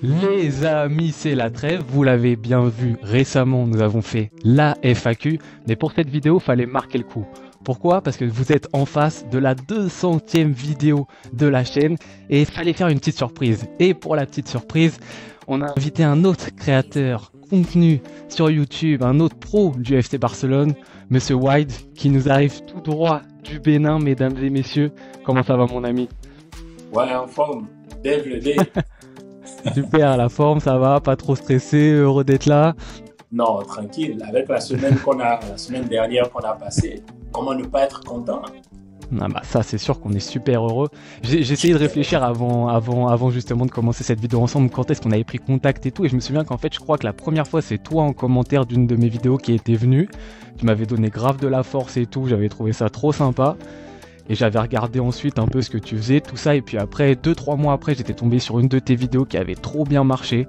Les amis, c'est la trêve. Vous l'avez bien vu récemment, nous avons fait la FAQ. Mais pour cette vidéo, fallait marquer le coup. Pourquoi? Parce que vous êtes en face de la 200e vidéo de la chaîne et il fallait faire une petite surprise. Et pour la petite surprise, on a invité un autre créateur contenu sur YouTube, un autre pro du FC Barcelone, Monsieur Wide, qui nous arrive tout droit du Bénin, mesdames et messieurs. Comment ça va, mon ami? Ouais, en forme. Dave le D. Super, la forme, ça va, pas trop stressé, heureux d'être là. Non, tranquille. Avec la semaine dernière qu'on a passée, comment ne pas être content? Ah bah ça c'est sûr qu'on est super heureux. J'ai essayé de réfléchir avant justement de commencer cette vidéo ensemble, quand est-ce qu'on avait pris contact et tout, et je me souviens qu'en fait je crois que la première fois c'est toi en commentaire d'une de mes vidéos qui était venu. Tu m'avais donné grave de la force et tout, j'avais trouvé ça trop sympa. Et j'avais regardé ensuite un peu ce que tu faisais, tout ça, et puis après, 2-3 mois après, j'étais tombé sur une de tes vidéos qui avait trop bien marché.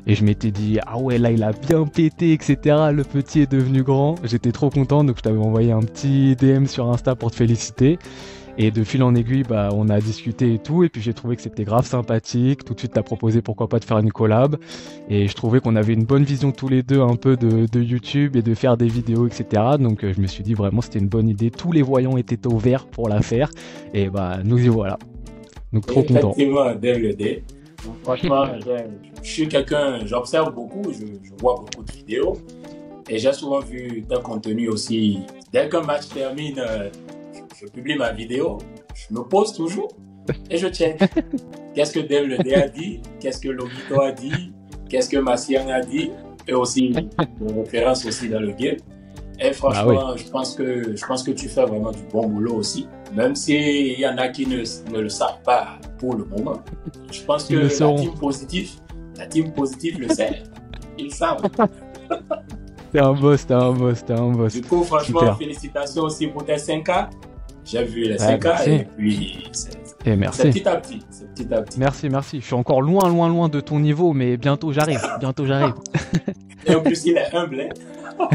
Et je m'étais dit, ah ouais, là il a bien pété, etc. Le petit est devenu grand. J'étais trop content, donc je t'avais envoyé un petit DM sur Insta pour te féliciter. Et de fil en aiguille, bah, on a discuté et tout, et puis j'ai trouvé que c'était grave sympathique. Tout de suite, t'as proposé pourquoi pas de faire une collab. Et je trouvais qu'on avait une bonne vision tous les deux un peu de YouTube et de faire des vidéos, etc. Donc je me suis dit vraiment c'était une bonne idée. Tous les voyants étaient au vert pour la faire. Et bah nous y voilà. Donc trop content. Effectivement, Dave le D. Franchement, je suis quelqu'un, j'observe beaucoup, je vois beaucoup de vidéos. Et j'ai souvent vu ton contenu aussi. Dès qu'un match termine, je publie ma vidéo, je me pose toujours et je check. Qu'est-ce que Dave le D a dit? Qu'est-ce que Lobito a dit? Qu'est-ce que Massiang a dit? Et aussi, de référence aussi dans le game. Et franchement, je pense que tu fais vraiment du bon boulot aussi. Même s'il y en a qui ne le savent pas pour le moment. Je pense que la team positive le sait. Ils savent. T'es un boss. Du coup, franchement, super. Félicitations aussi pour tes 5K. J'ai vu les 5K merci. et puis merci. c'est petit à petit. Merci. Je suis encore loin de ton niveau, mais bientôt j'arrive. Et en plus, il est humble. Hein?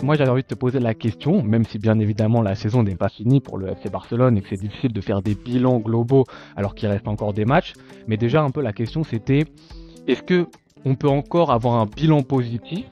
Moi, j'avais envie de te poser la question, même si bien évidemment la saison n'est pas finie pour le FC Barcelone et que c'est difficile de faire des bilans globaux alors qu'il reste encore des matchs. Mais déjà, un peu la question c'était, est-ce que on peut encore avoir un bilan positif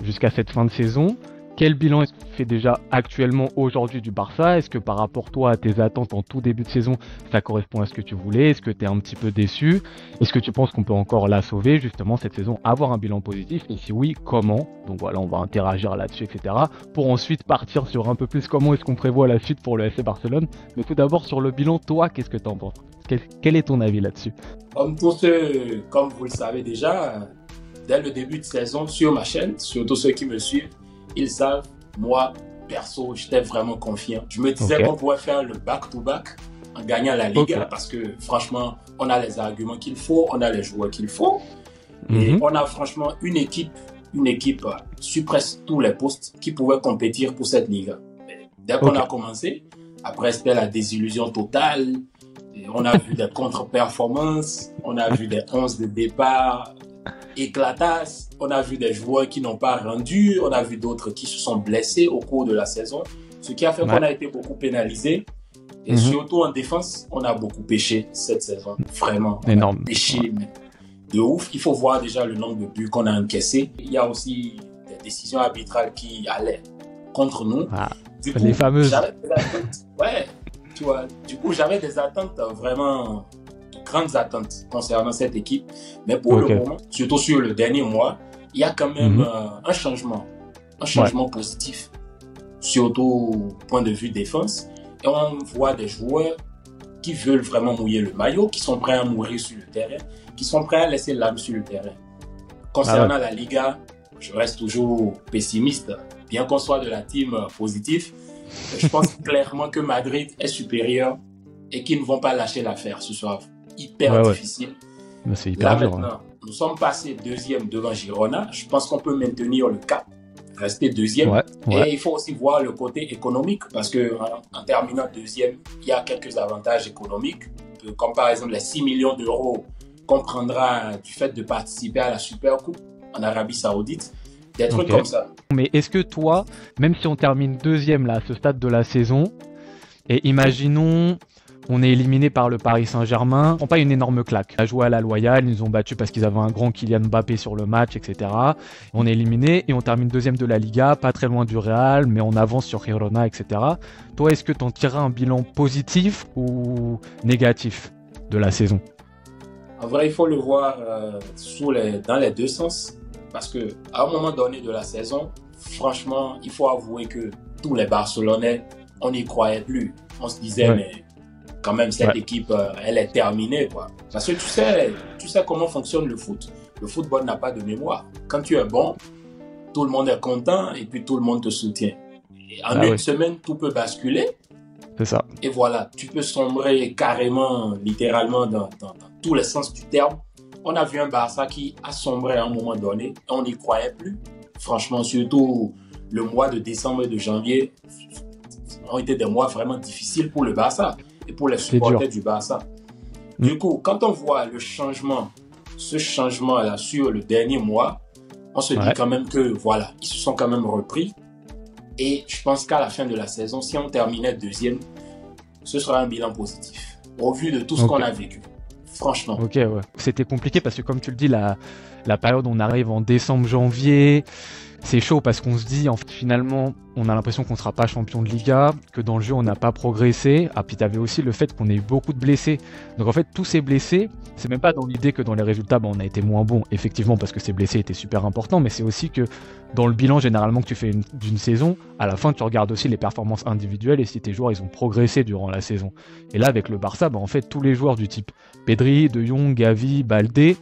jusqu'à cette fin de saison? Quel bilan est-ce que tu fais déjà actuellement aujourd'hui du Barça? Est-ce que par rapport toi à tes attentes en tout début de saison, ça correspond à ce que tu voulais? Est-ce que tu es un petit peu déçu? Est-ce que tu penses qu'on peut encore la sauver justement cette saison, avoir un bilan positif? Et si oui, comment? Donc voilà, on va interagir là-dessus, etc. Pour ensuite partir sur un peu plus comment est-ce qu'on prévoit la suite pour le FC Barcelone. Mais tout d'abord sur le bilan, toi, qu'est-ce que tu en penses? Quel est ton avis là-dessus? Comme vous le savez déjà, dès le début de saison sur ma chaîne, surtout ceux qui me suivent, ils savent, moi, perso, j'étais vraiment confiant. Je me disais qu'on pourrait faire le back-to-back en gagnant la Liga parce que franchement, on a les arguments qu'il faut, on a les joueurs qu'il faut. Et on a franchement une équipe sur presque tous les postes qui pouvait compétir pour cette Liga. Mais dès qu'on a commencé, après c'était la désillusion totale. Et on a vu des contre-performances, on a vu des 11 de départ éclatasse, on a vu des joueurs qui n'ont pas rendu, on a vu d'autres qui se sont blessés au cours de la saison, ce qui a fait qu'on a été beaucoup pénalisé. Et surtout en défense, on a beaucoup pêché cette saison. Vraiment, énorme. Pêché, mais de ouf. Il faut voir déjà le nombre de buts qu'on a encaissés. Il y a aussi des décisions arbitrales qui allaient contre nous. Du coup, les fameuses. Tu vois, du coup, j'avais des attentes vraiment... grandes attentes concernant cette équipe, mais pour le moment, surtout sur le dernier mois, il y a quand même un changement positif, surtout point de vue défense, et on voit des joueurs qui veulent vraiment mouiller le maillot, qui sont prêts à mourir sur le terrain, qui sont prêts à laisser l'âme sur le terrain. Concernant la Liga, je reste toujours pessimiste, bien qu'on soit de la team positive, je pense clairement que Madrid est supérieur et qu'ils ne vont pas lâcher l'affaire ce soir. Hyper difficile. C'est hyper dur. Maintenant, nous sommes passés deuxième devant Girona. Je pense qu'on peut maintenir le cap, rester deuxième. Et il faut aussi voir le côté économique parce que en terminant deuxième, il y a quelques avantages économiques, comme par exemple les 6 millions d'euros qu'on prendra du fait de participer à la Super Coupe en Arabie Saoudite. Des trucs comme ça. Mais est-ce que toi, même si on termine deuxième là, à ce stade de la saison, Et imaginons, on est éliminé par le Paris Saint-Germain, on prend pas une énorme claque. On a joué à la loyale, ils nous ont battus parce qu'ils avaient un grand Kylian Mbappé sur le match, etc. On est éliminé et on termine deuxième de la Liga, pas très loin du Real, mais on avance sur Girona, etc. Toi, est-ce que tu en tireras un bilan positif ou négatif de la saison? En vrai, il faut le voir dans les deux sens. Parce qu'à un moment donné de la saison, franchement, il faut avouer que tous les Barcelonais, on n'y croyait plus. On se disait, mais quand même, cette équipe, elle est terminée, quoi. Parce que tu sais comment fonctionne le foot. Le football n'a pas de mémoire. Quand tu es bon, tout le monde est content et puis tout le monde te soutient. Et en une semaine, tout peut basculer. C'est ça. Et voilà, tu peux sombrer carrément, littéralement, dans tous les sens du terme. On a vu un Barça qui a sombré à un moment donné et on n'y croyait plus. Franchement, surtout le mois de décembre et de janvier ont été des mois vraiment difficiles pour le Barça et pour les supporters du Barça. Du coup, quand on voit ce changement-là sur le dernier mois, on se dit quand même que voilà, ils se sont quand même repris. Et je pense qu'à la fin de la saison, si on terminait deuxième, ce sera un bilan positif au vu de tout ce qu'on a vécu. Franchement. Ok, ouais. C'était compliqué parce que comme tu le dis, la période on arrive en décembre, janvier, c'est chaud parce qu'on se dit, en fait, finalement, on a l'impression qu'on ne sera pas champion de Liga, que dans le jeu on n'a pas progressé. Ah, puis tu avais aussi le fait qu'on ait eu beaucoup de blessés. Donc en fait, tous ces blessés, c'est même pas dans l'idée que dans les résultats, on a été moins bon, effectivement, parce que ces blessés étaient super importants, mais c'est aussi que dans le bilan généralement que tu fais d'une saison, à la fin tu regardes aussi les performances individuelles et si tes joueurs ils ont progressé durant la saison. Et là avec le Barça, en fait tous les joueurs du type Pedri, De Jong, Gavi, Baldé,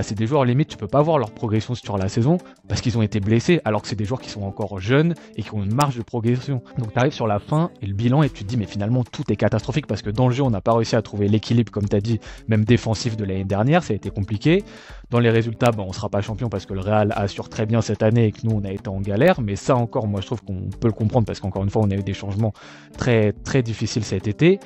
c'est des joueurs limite tu peux pas voir leur progression sur la saison parce qu'ils ont été blessés alors que c'est des joueurs qui sont encore jeunes et qui ont une marge de progression. Donc tu arrives sur la fin et le bilan et tu te dis mais finalement tout est catastrophique parce que dans le jeu on n'a pas réussi à trouver l'équilibre comme tu as dit, même défensif de l'année dernière, ça a été compliqué. Dans les résultats, on sera pas champion parce que le Real assure très bien cette année et que nous on a été en galère, mais ça encore moi je trouve qu'on peut le comprendre parce qu'encore une fois on a eu des changements très très difficiles cet été.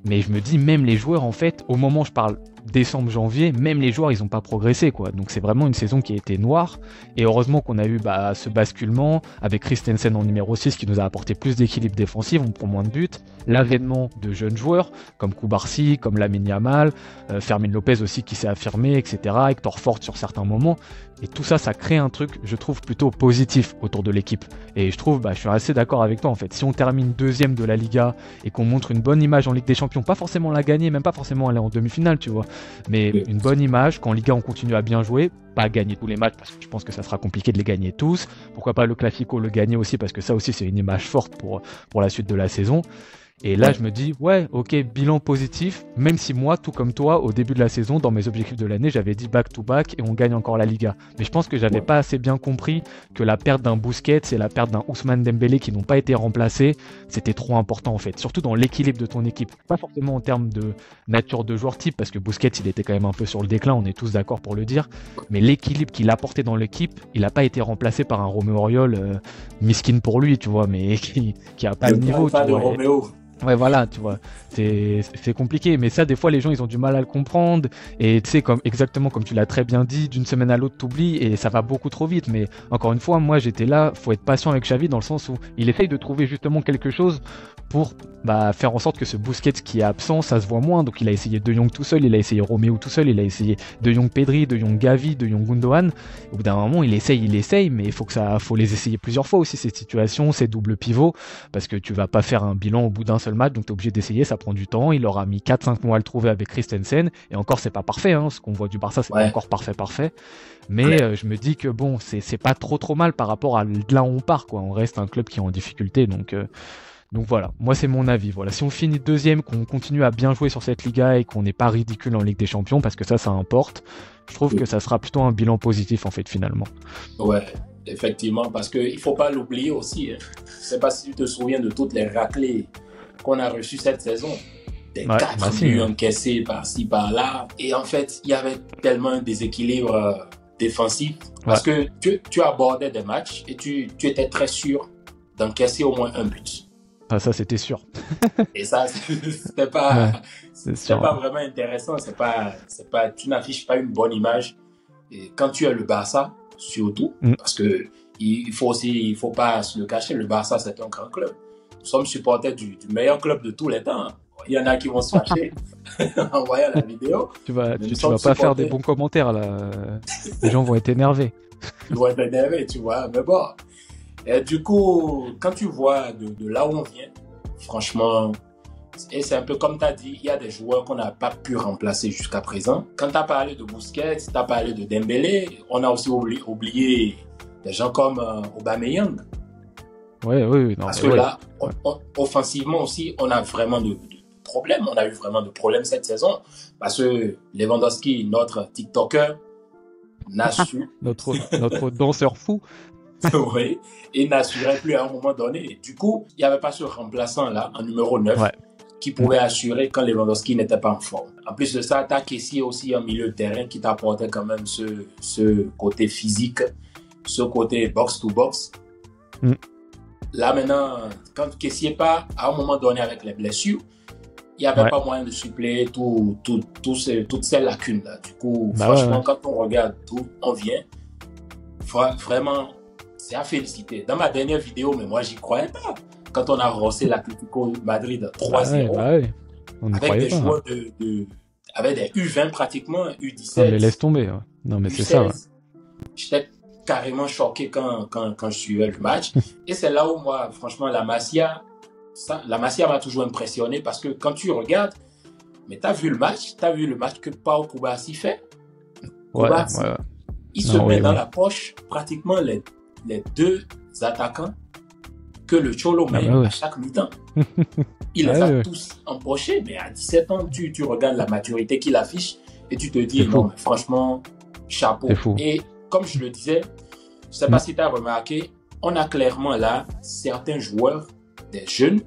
Mais je me dis, même les joueurs, en fait, au moment où je parle décembre, janvier, même les joueurs, ils n'ont pas progressé, quoi. Donc c'est vraiment une saison qui a été noire. Et heureusement qu'on a eu ce basculement avec Christensen en numéro 6 qui nous a apporté plus d'équilibre défensif, on prend moins de buts. L'avènement de jeunes joueurs comme Koubarsi, comme Lamine Yamal, Fermin Lopez aussi qui s'est affirmé, etc. Hector Ford sur certains moments. Et tout ça, ça crée un truc, je trouve, plutôt positif autour de l'équipe. Et je trouve, je suis assez d'accord avec toi, en fait. Si on termine deuxième de la Liga et qu'on montre une bonne image en Ligue des Champions, pas forcément la gagner, même pas forcément aller en demi-finale, tu vois, mais une bonne image, qu'en Liga on continue à bien jouer, pas gagner tous les matchs parce que je pense que ça sera compliqué de les gagner tous. Pourquoi pas le Classico le gagner aussi parce que ça aussi c'est une image forte pour la suite de la saison. Et là, je me dis, ok, bilan positif, même si moi, tout comme toi, au début de la saison, dans mes objectifs de l'année, j'avais dit back-to-back et on gagne encore la Liga. Mais je pense que j'avais pas assez bien compris que la perte d'un Busquets et la perte d'un Ousmane Dembélé qui n'ont pas été remplacés, c'était trop important en fait, surtout dans l'équilibre de ton équipe. Pas forcément en termes de nature de joueur type, parce que Busquets, il était quand même un peu sur le déclin, on est tous d'accord pour le dire, mais l'équilibre qu'il apportait dans l'équipe, il n'a pas été remplacé par un Roméo Oriol, miskin pour lui, tu vois, mais qui a pas le niveau. Pas de Roméo. Ouais, voilà, tu vois, c'est compliqué, mais ça, des fois, les gens, ils ont du mal à le comprendre, et tu sais, exactement comme tu l'as très bien dit, d'une semaine à l'autre, t'oublies, et ça va beaucoup trop vite, mais encore une fois, moi, j'étais là, faut être patient avec Xavi, dans le sens où il essaye de trouver justement quelque chose pour faire en sorte que ce Busquets qui est absent, ça se voit moins, donc il a essayé De Jong tout seul, il a essayé Roméo tout seul, il a essayé De Jong Pedri, De Jong Gavi, De Jong Gundogan, au bout d'un moment, il essaye, mais faut les essayer plusieurs fois aussi, ces situations, ces doubles pivots, parce que tu vas pas faire un bilan au bout d'un seul match, donc tu es obligé d'essayer, ça prend du temps. Il aura mis 4-5 mois à le trouver avec Christensen, et encore c'est pas parfait, ce qu'on voit du Barça c'est pas encore parfait, mais je me dis que bon, c'est pas trop mal par rapport à là où on part, quoi. On reste un club qui est en difficulté, donc voilà, moi c'est mon avis. Voilà, si on finit deuxième, qu'on continue à bien jouer sur cette Liga et qu'on n'est pas ridicule en Ligue des Champions, parce que ça importe, je trouve que ça sera plutôt un bilan positif en fait finalement. Ouais, effectivement, parce qu'il ne faut pas l'oublier aussi. Je ne sais pas si tu te souviens de toutes les raclées qu'on a reçues cette saison. Des 4 buts encaissés par-ci, par-là. Et en fait, il y avait tellement un déséquilibre défensif. Parce que tu abordais des matchs et tu étais très sûr d'encaisser au moins un but. Ah, ça, c'était sûr. Et ça, c'était pas vraiment intéressant. Tu n'affiches pas une bonne image. Et quand tu es le Barça, surtout, parce que il faut pas se le cacher, le Barça, c'est un grand club. nous sommes supporters du meilleur club de tous les temps. Il y en a qui vont se fâcher en voyant la vidéo. Tu vas pas faire des bons commentaires là. Les gens vont être énervés. Ils vont être énervés, tu vois. Mais bon. Et du coup, quand tu vois de là où on vient, franchement, et c'est un peu comme tu as dit, il y a des joueurs qu'on n'a pas pu remplacer jusqu'à présent. Quand tu as parlé de Busquets, tu as parlé de Dembélé, on a aussi oublié des gens comme Aubameyang. Oui. Parce que là, offensivement aussi, on a vraiment de problèmes. On a eu vraiment de problèmes cette saison. Parce que Lewandowski, notre TikToker, n'a su... notre danseur fou. Oui, il n'assurait plus à un moment donné. Du coup, il n'y avait pas ce remplaçant-là, en numéro 9, qui pouvait assurer quand Lewandowski n'était pas en forme. En plus de ça, tu as Kessié aussi en milieu de terrain qui t'apportait quand même ce côté physique, ce côté box-to-box. Là, maintenant, quand Kessié part, à un moment donné avec les blessures, il n'y avait pas moyen de suppléer toutes ces lacunes-là. Du coup, franchement, quand on regarde d'où on vient, vraiment, c'est à féliciter. Dans ma dernière vidéo, mais moi, j'y croyais pas. Quand on a rossé l'Atlético Madrid 3-0, avec des joueurs avec des U20 pratiquement, U17. Non, mais laisse tomber. Non, mais c'est ça. J'étais carrément choqué quand je suivais le match. Et c'est là où moi, franchement, la Masia m'a toujours impressionné parce que quand tu regardes, mais t'as vu le match que Pau Kubasi fait. Kubasi, il se met dans la poche pratiquement les deux attaquants que le Cholo met à chaque mi-temps. Il les a tous empochés, mais à 17 ans, tu regardes la maturité qu'il affiche et tu te dis, non, mais franchement, chapeau. Et comme je le disais, je ne sais pas si tu as remarqué, on a clairement là certains joueurs, des jeunes,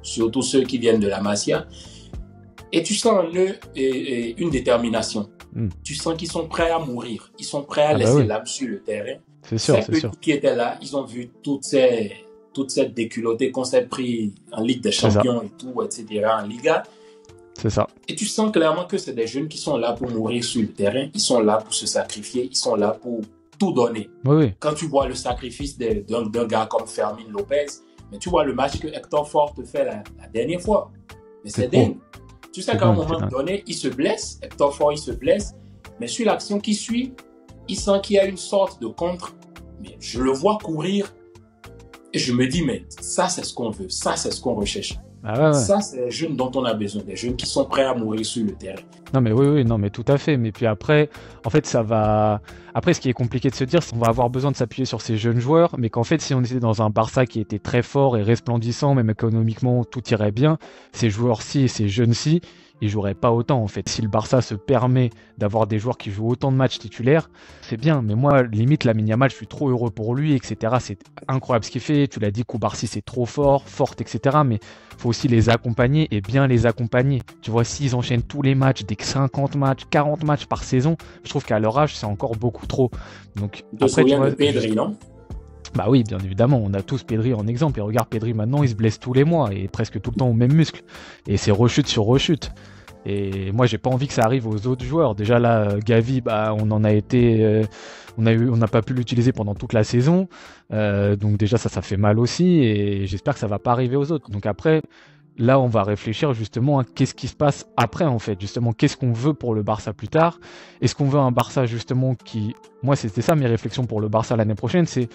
surtout ceux qui viennent de la Masia, et tu sens en eux une détermination. Tu sens qu'ils sont prêts à mourir, ils sont prêts à laisser l'âme sur le terrain. C'est sûr. Qui étaient là, ils ont vu toute cette déculottée qu'on s'est pris en Ligue des Champions et tout, etc., en Liga. C'est ça. Et tu sens clairement que c'est des jeunes qui sont là pour mourir sur le terrain, ils sont là pour se sacrifier, ils sont là pour tout donner. Quand tu vois le sacrifice d'un gars comme Fermin Lopez, mais tu vois le match que Hector Fort te fait la dernière fois. Mais c'est dingue. Tu sais qu'à un moment donné, il se blesse, Hector Fort, il se blesse, mais sur l'action qui suit, il sent qu'il y a une sorte de contre. Mais je le vois courir et je me dis, mais ça, c'est ce qu'on veut. Ça, c'est ce qu'on recherche. Ça, c'est les jeunes dont on a besoin. Des jeunes qui sont prêts à mourir sur le terrain. Non, mais non, mais tout à fait. Mais puis après, en fait, ça va... Après, ce qui est compliqué de se dire, c'est qu'on va avoir besoin de s'appuyer sur ces jeunes joueurs, mais qu'en fait, si on était dans un Barça qui était très fort et resplendissant, même économiquement, tout irait bien, ces joueurs-ci et ces jeunes-ci, ils joueraient pas autant en fait. Si le Barça se permet d'avoir des joueurs qui jouent autant de matchs titulaires, c'est bien. Mais moi, limite, Lamine Yamal, je suis trop heureux pour lui, etc. C'est incroyable ce qu'il fait. Tu l'as dit, Koubarsi, c'est trop fort, forte, etc. Mais faut aussi les accompagner et bien les accompagner. Tu vois, s'ils enchaînent tous les matchs, des 50 matchs, 40 matchs par saison, je trouve qu'à leur âge, c'est encore beaucoup trop. Donc, après, tu vois, de Pedri, non ? Bah oui, bien évidemment, on a tous Pedri en exemple. Et regarde, Pedri maintenant, il se blesse tous les mois et presque tout le temps au même muscle. Et c'est rechute sur rechute. Et moi, j'ai pas envie que ça arrive aux autres joueurs. Déjà là, Gavi, bah, on n'a pas pu l'utiliser pendant toute la saison. Donc déjà, ça fait mal aussi. Et j'espère que ça va pas arriver aux autres. Donc après, là, on va réfléchir justement à qu'est-ce qui se passe après, en fait. Justement, qu'est-ce qu'on veut pour le Barça plus tard ? Est-ce qu'on veut un Barça justement qui... Moi, c'était ça mes réflexions pour le Barça l'année prochaine, c'est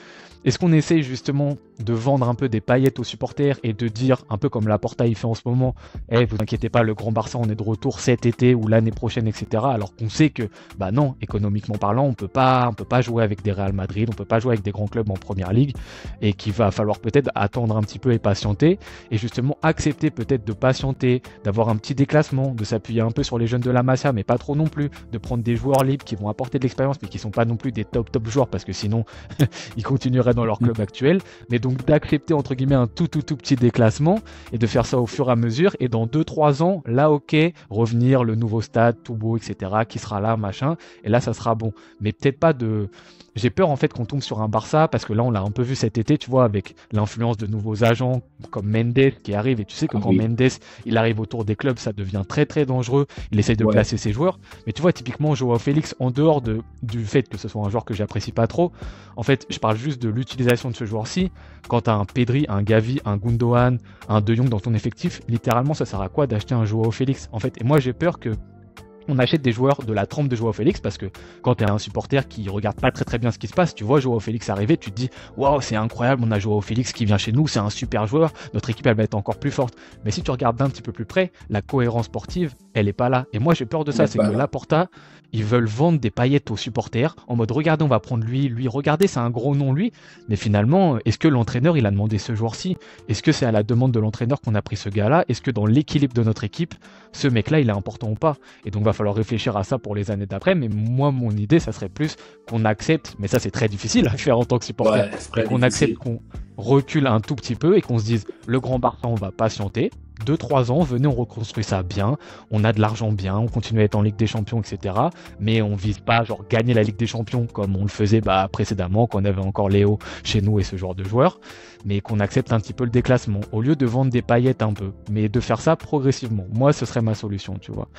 est-ce qu'on essaye justement de vendre un peu des paillettes aux supporters et de dire, un peu comme Laporta il fait en ce moment, vous inquiétez pas, le Grand Barça, on est de retour cet été ou l'année prochaine, etc. Alors qu'on sait que, bah non, économiquement parlant, on peut pas jouer avec des Real Madrid, on peut pas jouer avec des grands clubs en Première Ligue et qu'il va falloir peut-être attendre un petit peu et patienter et justement accepter peut-être de patienter, d'avoir un petit déclassement, de s'appuyer un peu sur les jeunes de la Masia, mais pas trop non plus, de prendre des joueurs libres qui vont apporter de l'expérience mais qui sont pas non plus des top joueurs parce que sinon ils continueraient dans leur club actuel, mais donc d'accepter entre guillemets un tout petit déclassement et de faire ça au fur et à mesure et dans 2-3 ans, là ok, revenir le nouveau stade tout beau, etc. qui sera là, machin, et là ça sera bon, mais peut-être pas de... j'ai peur en fait qu'on tombe sur un Barça parce que là on l'a un peu vu cet été, tu vois, avec l'influence de nouveaux agents comme Mendes qui arrive et tu sais que quand Mendes il arrive autour des clubs ça devient très très dangereux, il essaye de placer ses joueurs, mais tu vois typiquement Joao Félix en dehors du fait que ce soit un joueur que j'apprécie pas trop, en fait je parle juste de l'utilisation de ce joueur-ci, quand t'as un Pedri, un Gavi, un Gundogan, un De Jong dans ton effectif, littéralement ça sert à quoi d'acheter un Joao Félix en fait, et moi j'ai peur que on achète des joueurs de la trempe de Joao Félix parce que quand tu es un supporter qui regarde pas très très bien ce qui se passe, tu vois Joao Félix arriver, tu te dis waouh, c'est incroyable, on a Joao Félix qui vient chez nous, c'est un super joueur, notre équipe elle va être encore plus forte. Mais si tu regardes d'un petit peu plus près, la cohérence sportive, elle est pas là. Et moi j'ai peur de ça, c'est que Laporta, ils veulent vendre des paillettes aux supporters en mode regardez, on va prendre lui, regardez, c'est un gros nom lui. Mais finalement, est-ce que l'entraîneur il a demandé ce joueur-ci? Est-ce que c'est à la demande de l'entraîneur qu'on a pris ce gars-là? Est-ce que dans l'équilibre de notre équipe, ce mec-là il est important ou pas? Et donc va falloir réfléchir à ça pour les années d'après, mais moi mon idée ça serait plus qu'on accepte, mais ça c'est très difficile à faire en tant que supporter, qu'on accepte qu'on recule un tout petit peu et qu'on se dise le grand Barça on va patienter 2-3 ans, venez on reconstruit ça bien, on a de l'argent bien, on continue à être en Ligue des Champions etc, mais on vise pas genre gagner la Ligue des Champions comme on le faisait précédemment quand on avait encore Léo chez nous et ce genre de joueurs, mais qu'on accepte un petit peu le déclassement au lieu de vendre des paillettes un peu, mais de faire ça progressivement. Moi ce serait ma solution, tu vois.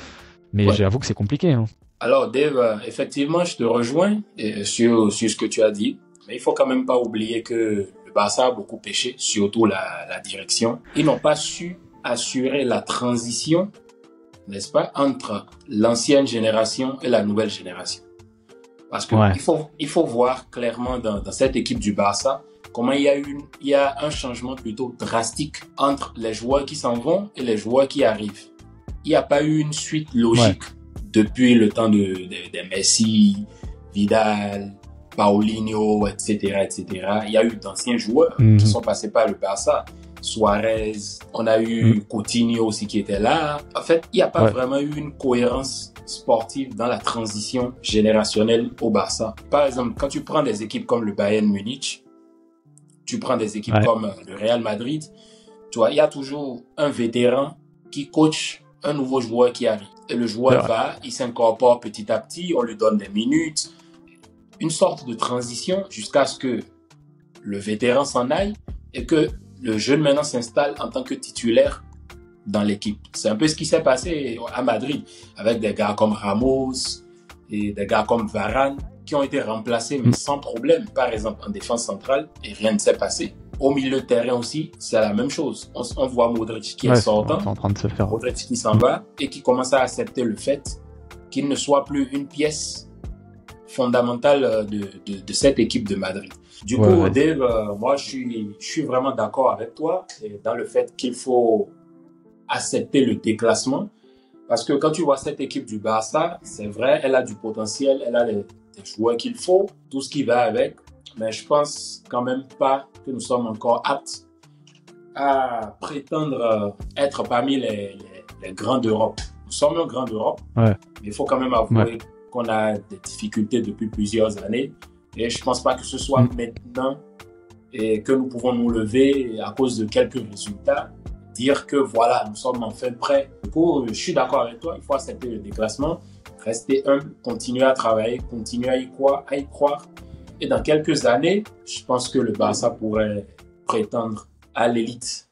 Mais j'avoue que c'est compliqué. Hein. Alors Dave, effectivement, je te rejoins sur ce que tu as dit. Mais il faut quand même pas oublier que le Barça a beaucoup pêché, surtout la direction. Ils n'ont pas su assurer la transition, n'est-ce pas, entre l'ancienne génération et la nouvelle génération. Parce que il faut voir clairement dans cette équipe du Barça comment il y a un changement plutôt drastique entre les joueurs qui s'en vont et les joueurs qui arrivent. Il n'y a pas eu une suite logique depuis le temps de Messi, Vidal, Paulinho, etc., etc. Il y a eu d'anciens joueurs qui sont passés par le Barça. Suarez, on a eu Coutinho aussi qui était là. En fait, il n'y a pas vraiment eu une cohérence sportive dans la transition générationnelle au Barça. Par exemple, quand tu prends des équipes comme le Bayern Munich, tu prends des équipes comme le Real Madrid, tu vois, il y a toujours un vétéran qui coach un nouveau joueur qui arrive. Et le joueur il s'incorpore petit à petit, on lui donne des minutes, une sorte de transition jusqu'à ce que le vétéran s'en aille et que le jeune maintenant s'installe en tant que titulaire dans l'équipe. C'est un peu ce qui s'est passé à Madrid avec des gars comme Ramos et des gars comme Varane qui ont été remplacés mais sans problème, par exemple en défense centrale, et rien ne s'est passé. Au milieu de terrain aussi, c'est la même chose. On voit Modric qui est sortant, en train de se faire. Modric qui s'en va et qui commence à accepter le fait qu'il ne soit plus une pièce fondamentale de cette équipe de Madrid. Du coup, Dave, moi je suis vraiment d'accord avec toi dans le fait qu'il faut accepter le déclassement, parce que quand tu vois cette équipe du Barça, c'est vrai, elle a du potentiel, elle a les joueurs qu'il faut, tout ce qui va avec, mais je pense quand même pas que nous sommes encore aptes à prétendre être parmi les grands d'Europe. Nous sommes un grand d'Europe, mais il faut quand même avouer qu'on a des difficultés depuis plusieurs années, et je pense pas que ce soit maintenant et que nous pouvons nous lever à cause de quelques résultats, dire que voilà, nous sommes enfin prêts. Du coup, je suis d'accord avec toi, il faut accepter le déclassement, rester humble, continuer à travailler, continuer à y croire. Et dans quelques années, je pense que le Barça pourrait prétendre à l'élite.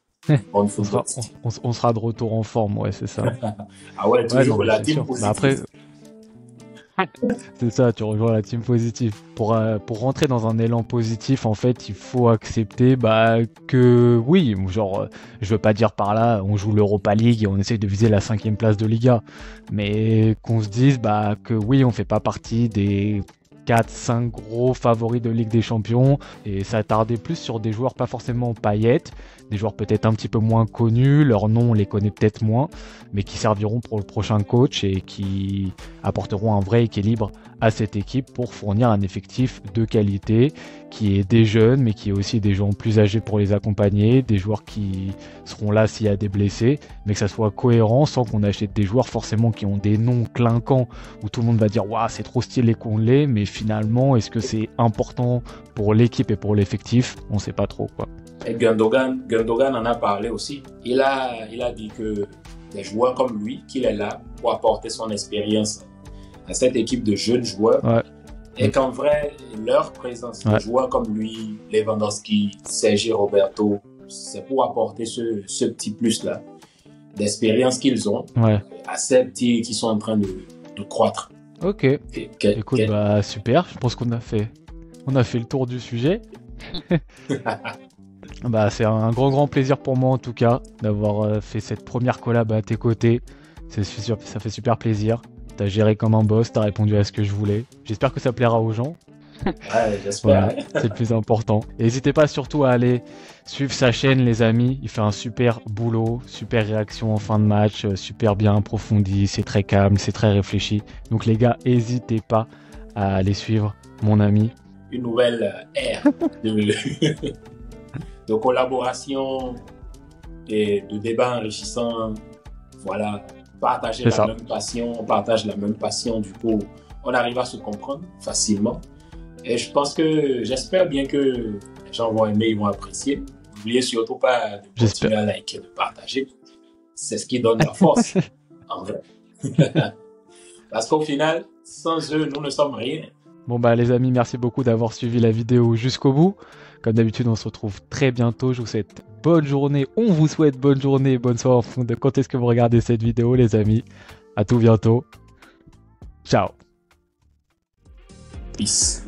On sera de retour en forme, c'est ça. Ah ouais, toujours la team positive. Après, c'est ça, tu rejoins la team positive. Pour rentrer dans un élan positif, en fait, il faut accepter que oui, genre, je veux pas dire par là, on joue l'Europa League et on essaye de viser la 5e place de Liga, mais qu'on se dise que oui, on fait pas partie des 4-5 gros favoris de Ligue des Champions, et s'attarder plus sur des joueurs pas forcément paillettes, des joueurs peut-être un petit peu moins connus, leurs noms on les connaît peut-être moins, mais qui serviront pour le prochain coach et qui apporteront un vrai équilibre à cette équipe pour fournir un effectif de qualité qui est des jeunes mais qui est aussi des gens plus âgés pour les accompagner, des joueurs qui seront là s'il y a des blessés, mais que ça soit cohérent sans qu'on achète des joueurs forcément qui ont des noms clinquants où tout le monde va dire waouh, c'est trop stylé qu'on l'ait, mais finalement est-ce que c'est important pour l'équipe et pour l'effectif? On sait pas trop quoi. Et Gundogan en a parlé aussi. Il a dit que des joueurs comme lui, qu'il est là pour apporter son expérience à cette équipe de jeunes joueurs, Et qu'en vrai, leur présence, des joueurs comme lui, Lewandowski, Sergi Roberto, c'est pour apporter ce petit plus-là d'expérience qu'ils ont à ces petits qui sont en train de croître. Ok. Écoute, bah super. Je pense qu'on a fait le tour du sujet. Bah, c'est un grand plaisir pour moi en tout cas d'avoir fait cette première collab à tes côtés. Ça fait super plaisir. T'as géré comme un boss, t'as répondu à ce que je voulais. J'espère que ça plaira aux gens. Ouais, j'espère. Voilà, c'est le plus important. Et n'hésitez pas surtout à aller suivre sa chaîne, les amis. Il fait un super boulot, super réaction en fin de match, super bien approfondi, c'est très calme, c'est très réfléchi. Donc les gars, n'hésitez pas à aller suivre mon ami. Une nouvelle ère de collaboration et de débats enrichissants. Voilà, partager la même passion, on partage la même passion, du coup, on arrive à se comprendre facilement. Et je pense que, j'espère bien que les gens vont aimer, ils vont apprécier. N'oubliez surtout pas de continuer à liker, de partager. C'est ce qui donne la force, en vrai. Parce qu'au final, sans eux, nous ne sommes rien. Bon bah les amis, merci beaucoup d'avoir suivi la vidéo jusqu'au bout. Comme d'habitude, on se retrouve très bientôt. Je vous souhaite bonne journée. On vous souhaite bonne journée, bonne soirée en fond de quand est-ce que vous regardez cette vidéo, les amis. À tout bientôt. Ciao. Peace.